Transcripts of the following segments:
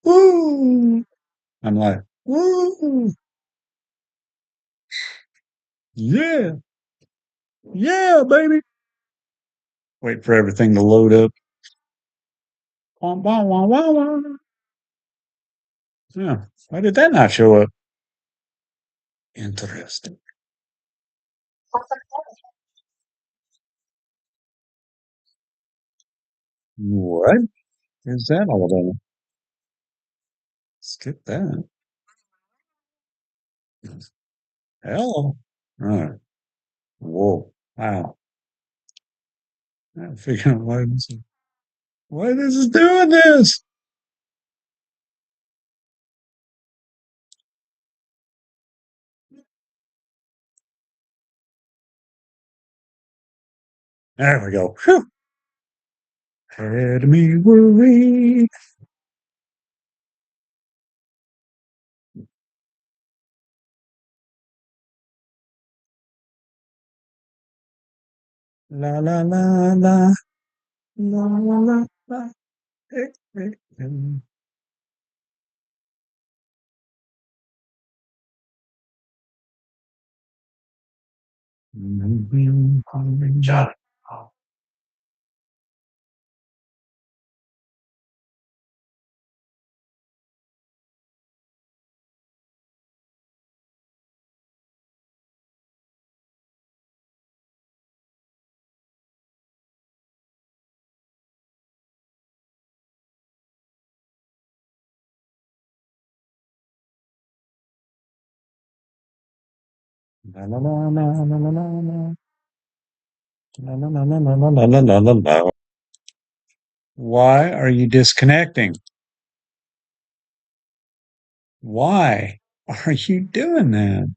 woo. I'm like, woo. Yeah. Yeah, baby. Wait for everything to load up. Wah, wah, wah, wah, wah. Yeah. Why did that not show up? Interesting. What is that all about? Skip that. Hello. All right. Whoa. Wow. I'm figuring out why this is doing this. There we go. Whew. Had me worried. La la la la la la la la. Hey, hey, hey. John. La la la la la la la la. La la la la la la la la la la. Why are you disconnecting? Why are you doing that?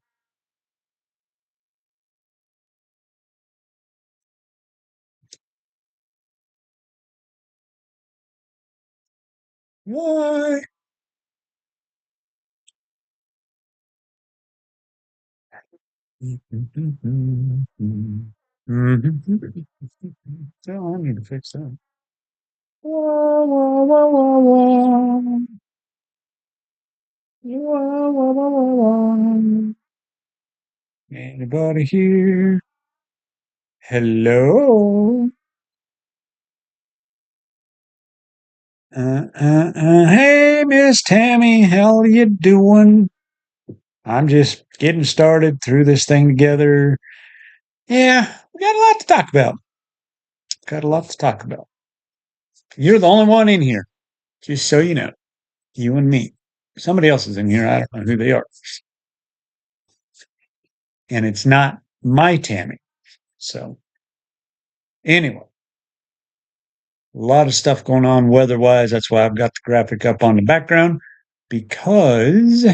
Why? So I need to fix that. Wah, wah, wah, wah, wah. Wah, wah, wah, wah, wah. Anybody here? Hello? Hey, Miss Tammy, how you doing? I'm just getting started through this thing together. Yeah, we got a lot to talk about. Got a lot to talk about. You're the only one in here, just so you know. You and me. Somebody else is in here. I don't know who they are. And it's not my Tammy. So, anyway, a lot of stuff going on weather wise. That's why I've got the graphic up on the background because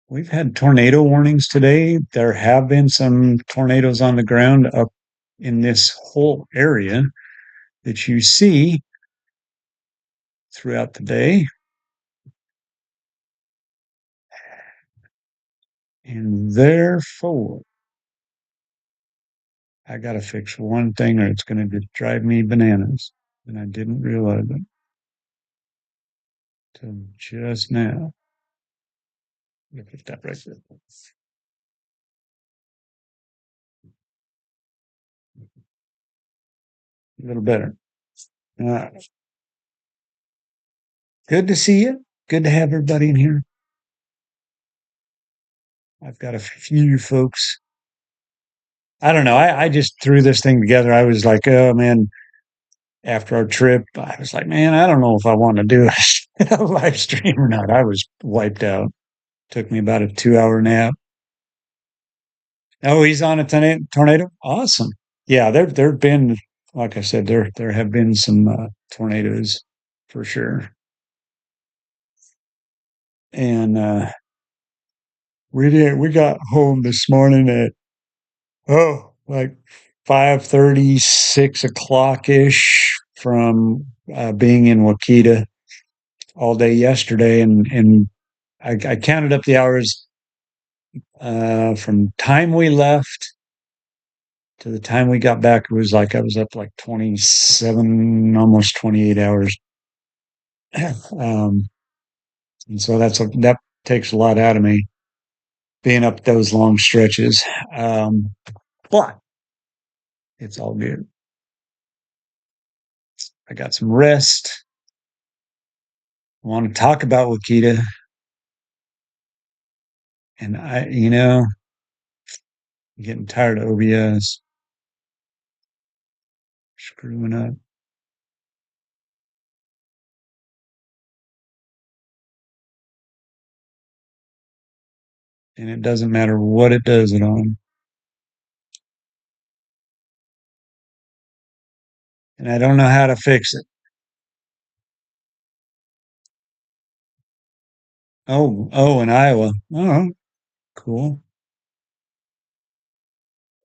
we've had tornado warnings today. There have been some tornadoes on the ground up in this whole area that you see throughout the day. And therefore, I got to fix one thing or it's going to drive me bananas. And I didn't realize it till just now. Let me put that right there. A little better. All right. Good to see you. Good to have everybody in here. I've got a few folks. I don't know. I just threw this thing together. I was like, oh man, after our trip, I was like, man, I don't know if I want to do a live stream or not. I was wiped out. Took me about a 2 hour nap. Oh, he's on a tornado. Awesome. Yeah, there've been, like I said, there have been some tornadoes for sure. And we got home this morning at like 5:30, 6 o'clock ish from being in Wakita all day yesterday, and I counted up the hours from time we left to the time we got back. It was like I was up like 27, almost 28 hours. um, and so that takes a lot out of me being up those long stretches. Um, but it's all good. I got some rest. I want to talk about Wakita, and I'm getting tired of OBS screwing up. And it doesn't matter what it does it on. And I don't know how to fix it. Oh, in Iowa. Oh, cool.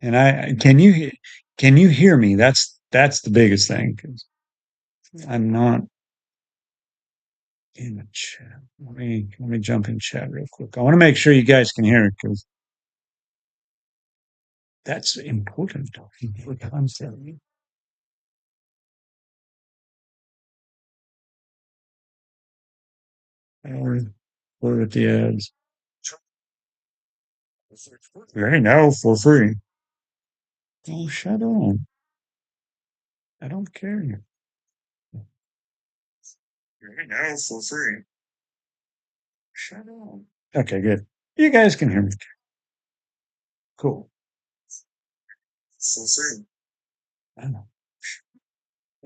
And can you hear me? That's the biggest thing because I'm not in the chat. Let me jump in chat real quick. I want to make sure you guys can hear it because that's important for content. Or at the ads. Right now for free. Oh, shut on. I don't care. Right now for free. Shut on. Okay, good. You guys can hear me. Cool. For free. I know.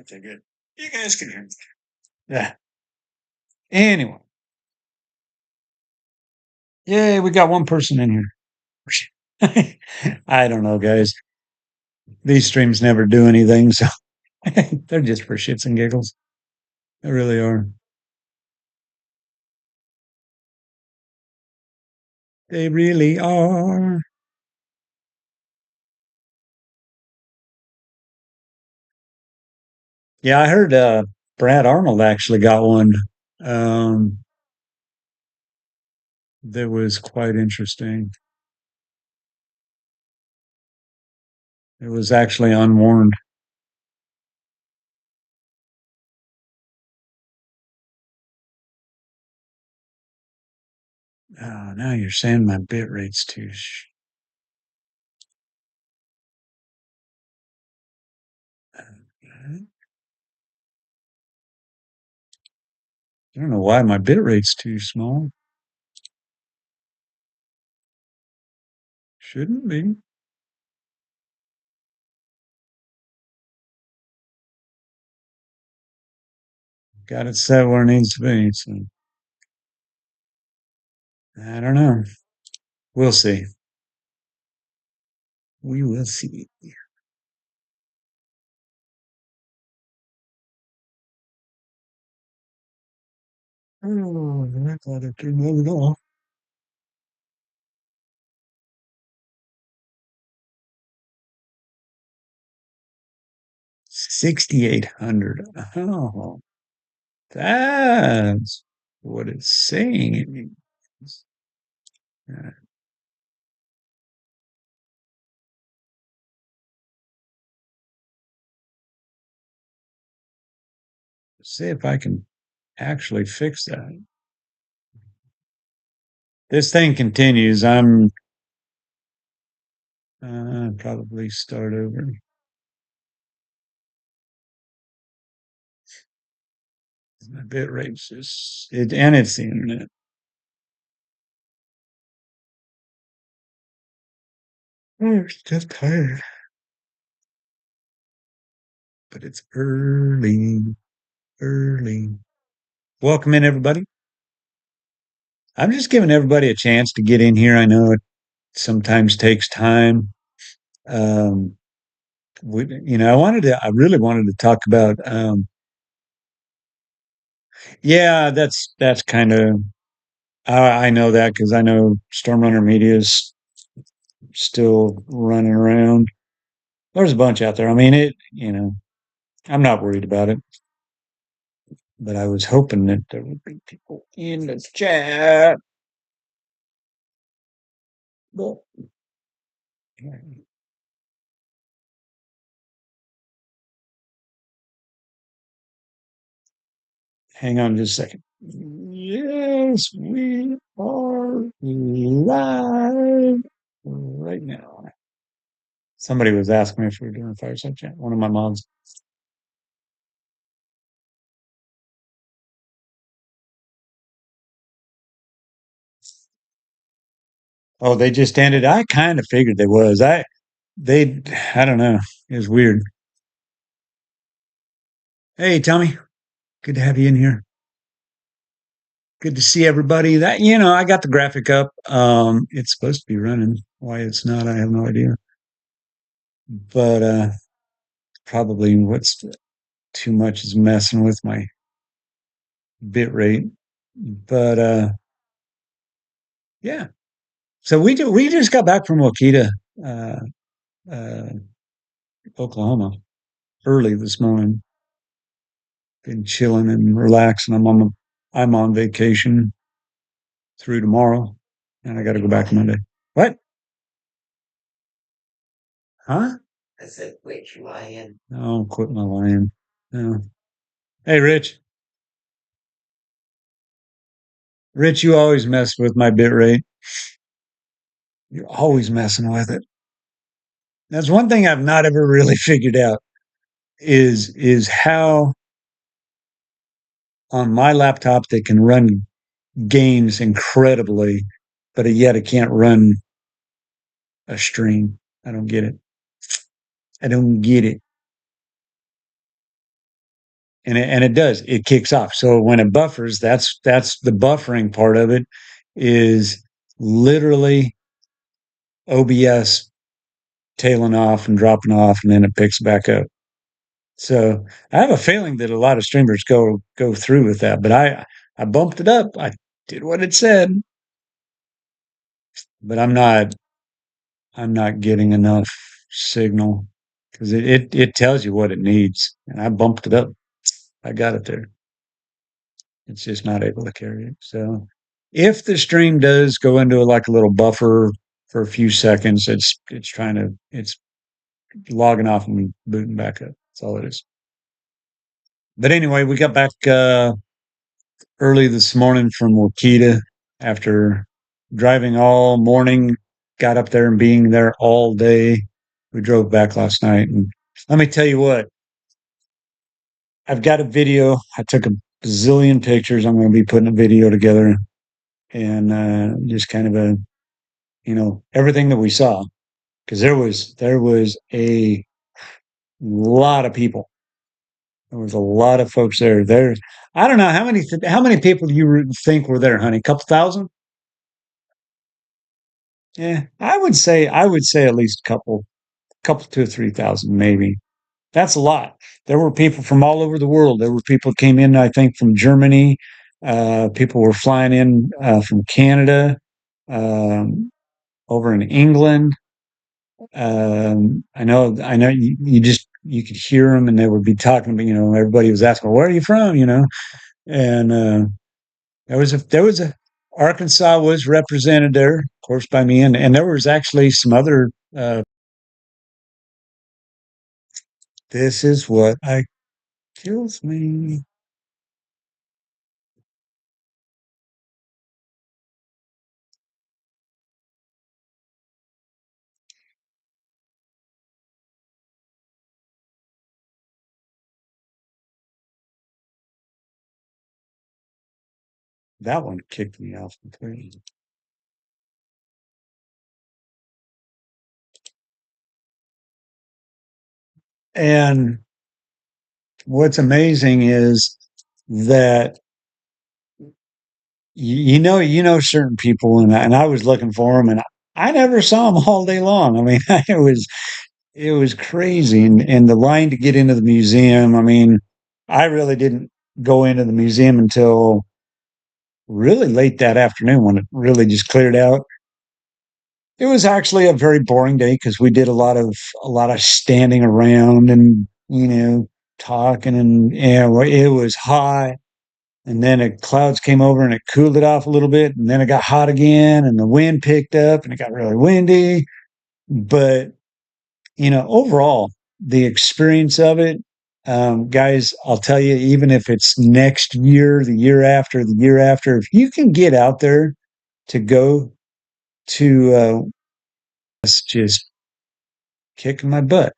Okay, good. You guys can hear me. Yeah. Anyway. Yay, we got one person in here. I don't know, guys. These streams never do anything, so they're just for shits and giggles. They really are. They really are. Yeah, I heard Brad Arnold actually got one. Um, that was quite interesting. It was actually unwarned. Oh, now you're saying my bit rate's too. I don't know why my bit rate's too small. Shouldn't be. Got it set where it needs to be. So I don't know. We'll see. We will see. Oh, I thought it turned it off. 6,800. Oh, that's what it's saying it means. Uh, See if I can actually fix that. This thing continues. I'm probably start over. My bit rate's just it, and it's the internet. I'm just tired, but it's early, early. Welcome in, everybody. I'm just giving everybody a chance to get in here. I know it sometimes takes time. Um, I really wanted to talk about. Yeah, that's kind of. I know that because I know Stormrunner Media is still running around. There's a bunch out there. I mean, I'm not worried about it, but I was hoping that there would be people in the chat. But Hang on just a second. Yes, we are live right now. Somebody was asking me if we were doing a fireside chat. One of my moms. Oh, they just ended. I kind of figured they was. They I don't know. It was weird. Hey, Tommy. Good to have you in here. Good to see everybody. That I got the graphic up. It's supposed to be running. Why it's not, I have no idea. But probably what's too much is messing with my bit rate. But yeah. So we just got back from Wakita, uh, uh, Oklahoma, early this morning. Been chilling and relaxing. I'm on vacation through tomorrow, and I got to go back Monday. What? Huh? I said, quit your lying. No, quit my lying. No. Hey, Rich. Rich, you always mess with my bit rate. You're always messing with it. That's one thing I've not ever really figured out is how on my laptop they can run games incredibly, but yet it can't run a stream. I don't get it. I don't get it. And it does. It kicks off. So when it buffers, that's the buffering part of it is literally OBS tailing off and dropping off, and then it picks back up. So I have a feeling that a lot of streamers go through with that, but I bumped it up. I did what it said, but I'm not getting enough signal because it tells you what it needs, and I bumped it up. I got it there. It's just not able to carry it. So if the stream does go into like a little buffer for a few seconds, it's logging off and booting back up. That's all it is. But anyway, we got back early this morning from Wakita after driving all morning, got up there and being there all day. We drove back last night. And let me tell you what, I've got a video. I took a bazillion pictures. I'm going to be putting a video together and just kind of everything that we saw. Because there was a lot of people. There was a lot of folks there. I don't know how many people do you think were there, honey? A couple thousand? Yeah, I would say at least a couple 2 or 3 thousand maybe. That's a lot. There were people from all over the world. There were people came in, I think, from Germany. People were flying in from Canada, um, over in England. I know. You could hear them, and they would be talking. But everybody was asking, "Where are you from?" And there was a Arkansas was represented there, of course, by me, and there was actually some other. This is what I kills me. That one kicked me off completely. And what's amazing is that you know certain people, and I was looking for them, and I never saw them all day long. I mean, it was crazy, and the line to get into the museum. I mean, I really didn't go into the museum until really late that afternoon when it really just cleared out. It was actually a very boring day because we did a lot of standing around and talking, and it was hot. And then the clouds came over and it cooled it off a little bit, and then it got hot again, and the wind picked up and it got really windy. But overall, the experience of it, Guys, I'll tell you, even if it's next year, the year after, if you can get out there to go to, it's just kicking my butt.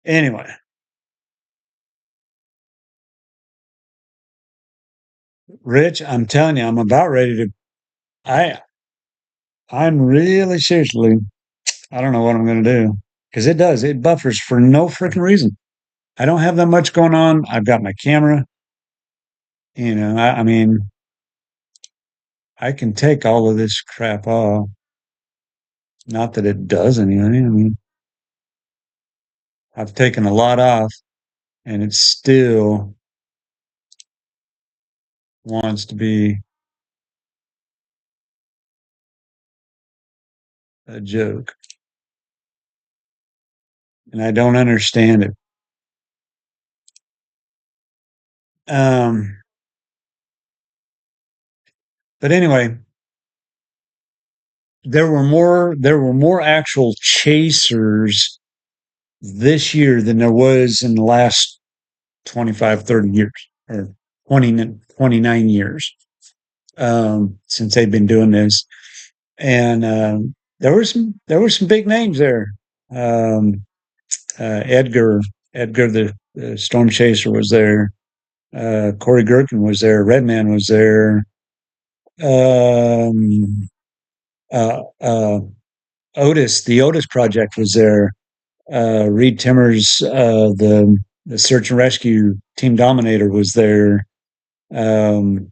Anyway, Rich, I'm telling you, I'm about ready to. I I'm really seriously. I don't know what I'm going to do because it does. It buffers for no freaking reason. I don't have that much going on. I've got my camera. I mean, I can take all of this crap off. Not that it does anything. I mean, I've taken a lot off, and it still wants to be a joke, and I don't understand it. Um, but anyway, there were more actual chasers this year than there was in the last 25, 30 years or 29 years since they've been doing this. And there were some big names there. Um, Edgar the Storm Chaser was there. Corey Gherkin was there. Redman was there. Um, uh, Otis, the Otis Project was there. Reed Timmers, the Search and Rescue Team Dominator was there. Um,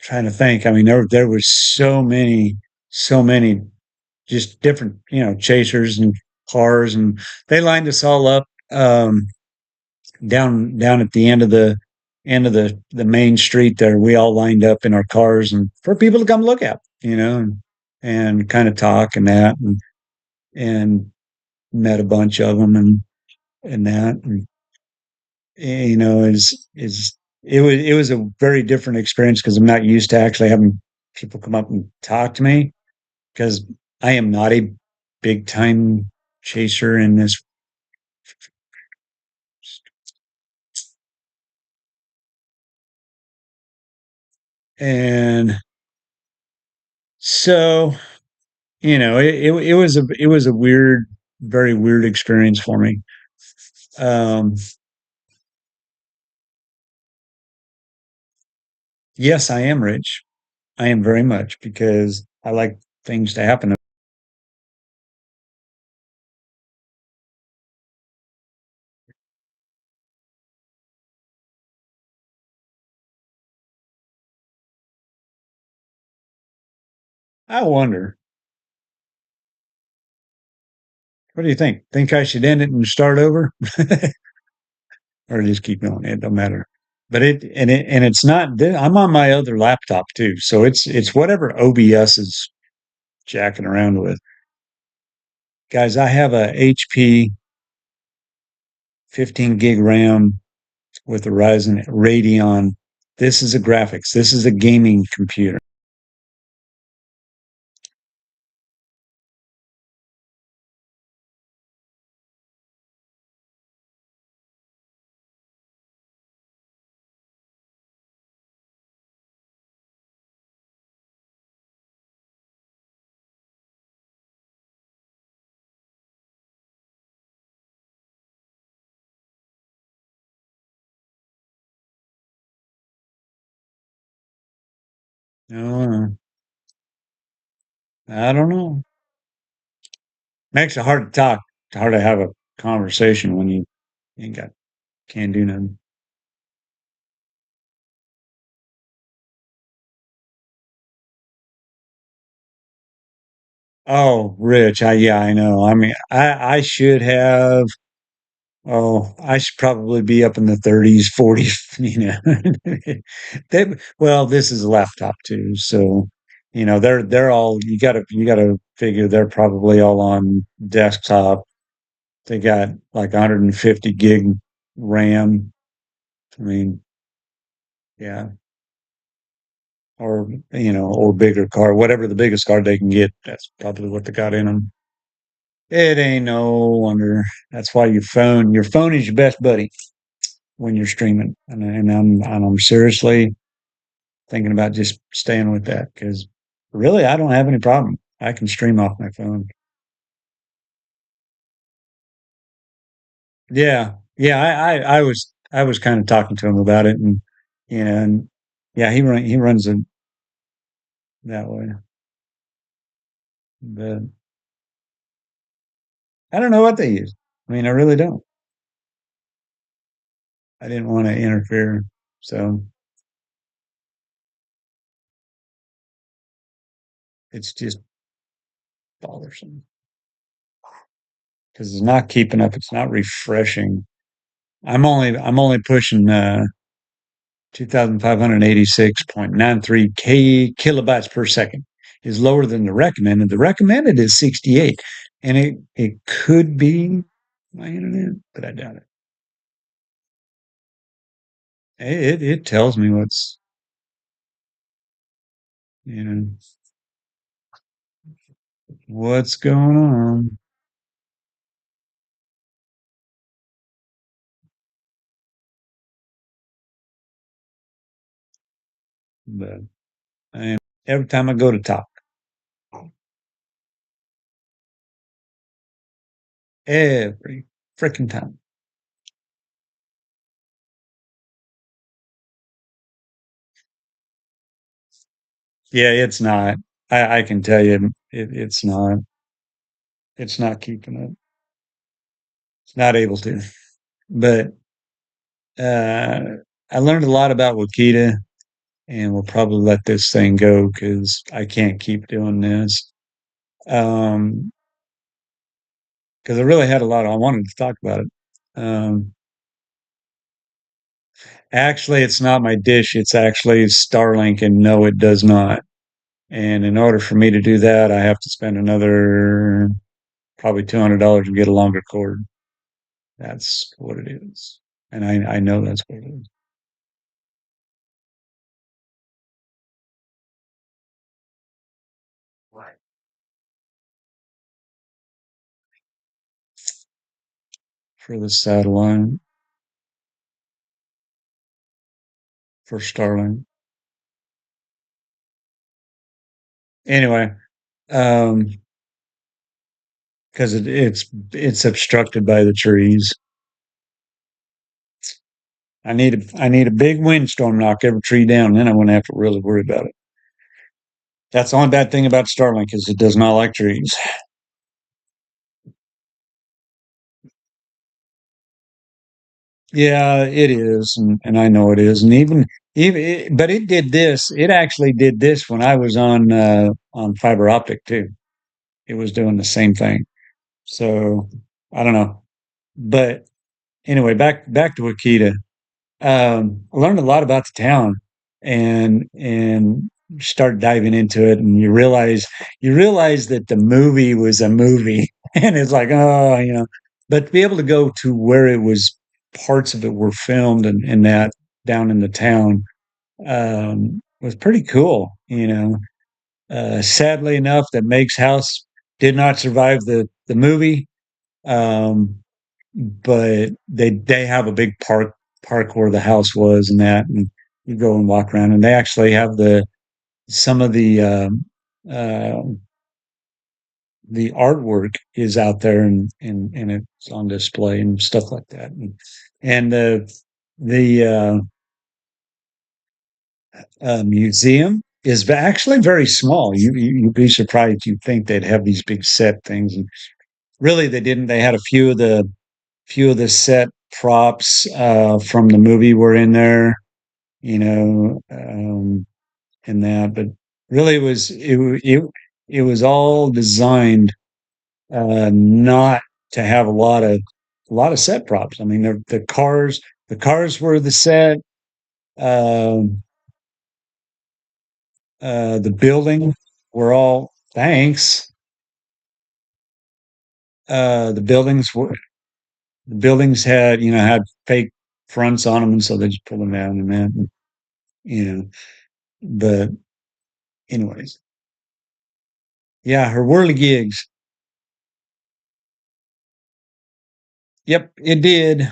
Trying to think. I mean, there was so many just different, chasers and cars, and they lined us all up down at the end of the main street there. We all lined up in our cars and for people to come look at, and kind of talk and that, and met a bunch of them and that, and is it was a very different experience because I'm not used to actually having people come up and talk to me because I am not a big time chaser in this. And so, it was a weird, very weird experience for me. Um, yes, I am rich. I am very much because I like things to happen. I wonder, what do you think? Think I should end it and start over, or just keep going? It don't matter. But it's not. I'm on my other laptop too, so it's whatever OBS is jacking around with. Guys, I have a HP 15 gig RAM with a Ryzen Radeon. This is a graphics. This is a gaming computer. No, I don't know. Makes it hard to talk. It's hard to have a conversation when you ain't got can't do nothing. Oh, Rich, yeah, I know. I mean, I should have. Oh, I should probably be up in the 30s, 40s. Well, this is a laptop too, so they're all. You gotta figure they're probably all on desktop. They got like 150 gig RAM. I mean, yeah, or or bigger card, whatever the biggest card they can get. That's probably what they got in them. It ain't no wonder. That's why your phone is your best buddy when you're streaming. And I'm seriously thinking about just staying with that because really I don't have any problem. I can stream off my phone. Yeah, yeah. I was kind of talking to him about it, and yeah, he runs it that way. But I don't know what they use. I mean, I really don't. I didn't want to interfere, so it's just bothersome because it's not keeping up. It's not refreshing. I'm only pushing 2,586.93 kilobytes per second is lower than the recommended. The recommended is 68, and it could be my internet, but I doubt it. It tells me you know what's going on, but every time I go to talk, every freaking time. Yeah, it's not. I can tell you, it's not. It's not keeping it. It's not able to. But uh, I learned a lot about Wakita, and we'll probably let this thing go because I can't keep doing this. Um, because I really had a lot. I wanted to talk about it. Actually, it's not my dish. It's actually Starlink, and no, it does not. And in order for me to do that, I have to spend another probably $200 to get a longer cord. That's what it is, and I know that's what it is for the satellite for Starlink. Anyway, um, because it's obstructed by the trees. I need a big windstorm knock every tree down, then I wouldn't have to really worry about it. That's the only bad thing about Starlink is it does not like trees. Yeah, it is, and I know it is, and but it did this. It actually did this when I was on fiber optic too. It was doing the same thing. So I don't know, but anyway, back to Wakita. I learned a lot about the town and start diving into it, and you realize that the movie was a movie, and it's like but to be able to go to where it was, parts of it were filmed and that down in the town was pretty cool. Sadly enough, that Meg's house did not survive the movie. Um, but they have a big park where the house was and that, and you go and walk around, and they actually have some of uh, the artwork is out there, and it's on display and stuff like that, and the museum is actually very small. You'd be surprised. You'd think they'd have these big set things, and really they didn't. They had a few of the set props from the movie were in there, you know, and that. But really, it was all designed not to have a lot of set props. I mean, the cars were the set. Um, the building were all thanks. The buildings were. The buildings had fake fronts on them, and so they just pull them down and then, you know. But anyways, yeah, her whirly gigs. Yep, it did.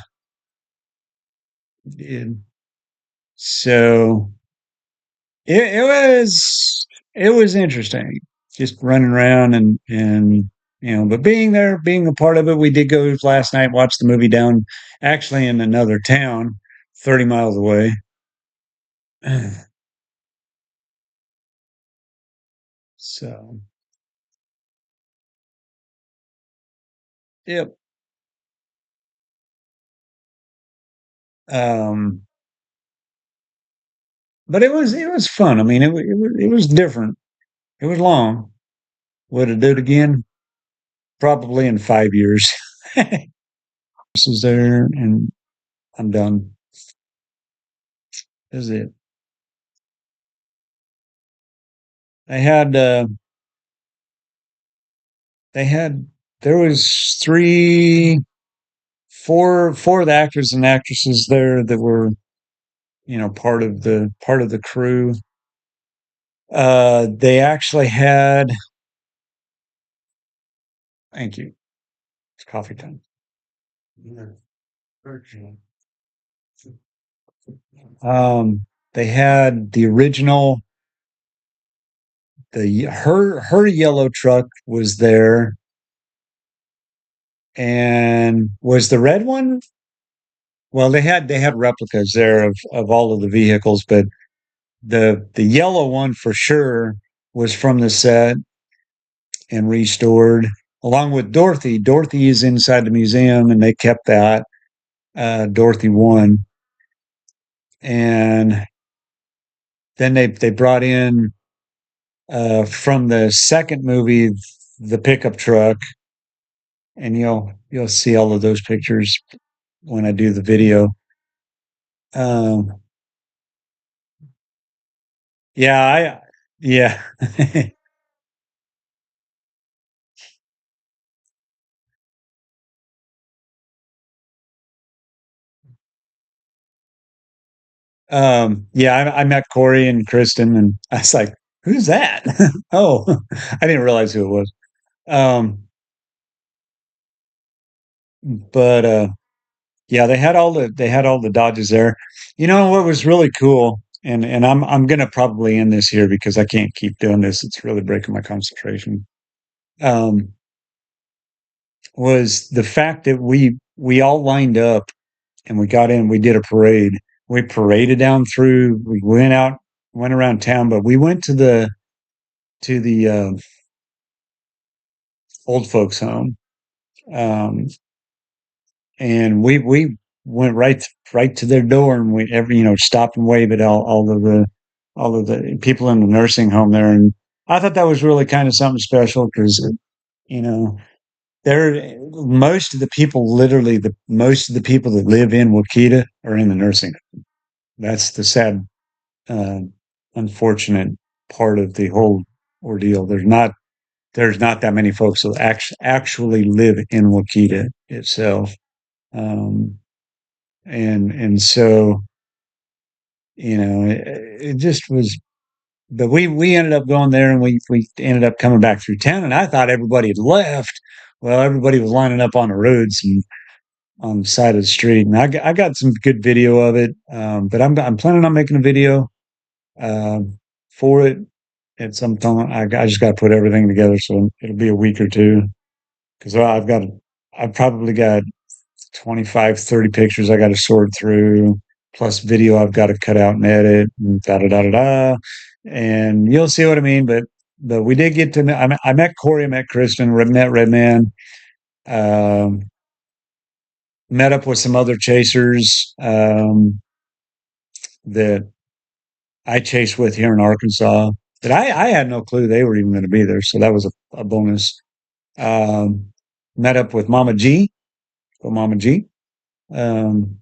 It did. So it was interesting, just running around and but being there, being a part of it. We did go last night, watch the movie down, actually in another town, 30 miles away. So, yep. Um, but it was fun. I mean, it was different. It was long. Would I do it again? Probably in 5 years. This is there, and I'm done. This is it. They had they had there was four of the actors and actresses there that were part of the crew. They actually had. Thank you. It's coffee time. They had the original. Her yellow truck was there, and was the red one. Well, they had replicas there of all of the vehicles, but the yellow one for sure was from the set and restored, along with Dorothy. Dorothy is inside the museum, and they kept that. Dorothy won, and then they brought in from the second movie the pickup truck, and you'll see all of those pictures when I do the video. Um, yeah, yeah. Yeah, I met Corey and Kristen, and I was like, "Who's that?" Oh, I didn't realize who it was. Um, but yeah, they had all the Dodges there. You know what was really cool, and I'm gonna probably end this here because I can't keep doing this. It's really breaking my concentration. Um, was the fact that we all lined up and we got in. We did a parade. We paraded down through. We went out, went around town, but we went to the old folks home. Um, and we went right to their door, and we stopped and waved at all of the people in the nursing home there. And I thought that was really kind of something special because you know there most of the people, literally the most of the people that live in Wakita are in the nursing home. That's the sad, uh, unfortunate part of the whole ordeal. There's not that many folks that actually live in Wakita itself. Um, and so it just was. But we ended up going there, and we ended up coming back through town, and I thought everybody had left. Well, everybody was lining up on the roads and on the side of the street, and I got some good video of it. But I'm planning on making a video for it at some time. I just got to put everything together, so it'll be a week or two because I've probably got 25, 30 pictures I got to sort through, plus video I've got to cut out and edit, and da da da da da. And you'll see what I mean. But we did get to. I met Corey, I met Kristen, met Redman, um, met up with some other chasers that I chased with here in Arkansas. That I had no clue they were even going to be there, so that was a bonus. Um, Met up with Mama G, Mama G. Um,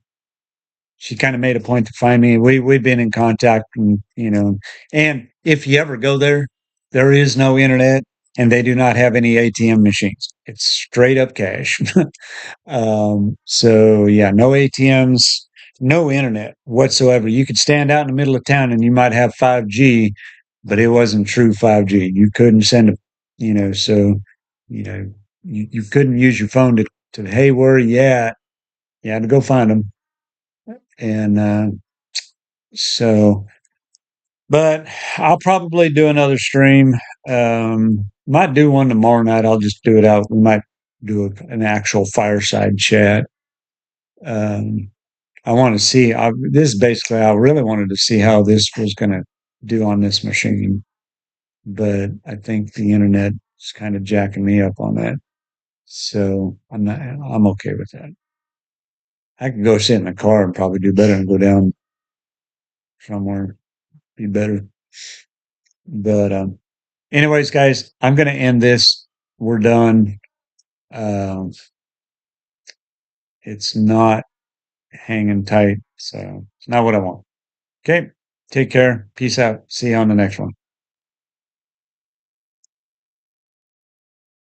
she kind of made a point to find me. We've been in contact, and if you ever go there, there is no internet. and they do not have any ATM machines. It's straight up cash. So yeah, no ATMs, no internet whatsoever. You could stand out in the middle of town and you might have 5G, but it wasn't true 5G. You couldn't send a, so, you couldn't use your phone to, hey, where are you at? You had to go find them. And, so, but I'll probably do another stream. Might do one tomorrow night. I'll just do it out. We might do an actual fireside chat. Um, I want to see. This basically, I really wanted to see how this was going to do on this machine, but I think the internet is kind of jacking me up on that. So I'm not. I'm okay with that. I could go sit in the car and probably do better and go down somewhere, be better. But anyways, guys, I'm going to end this. We're done. Um, it's not hanging tight, so it's not what I want. Okay, take care. Peace out. See you on the next one.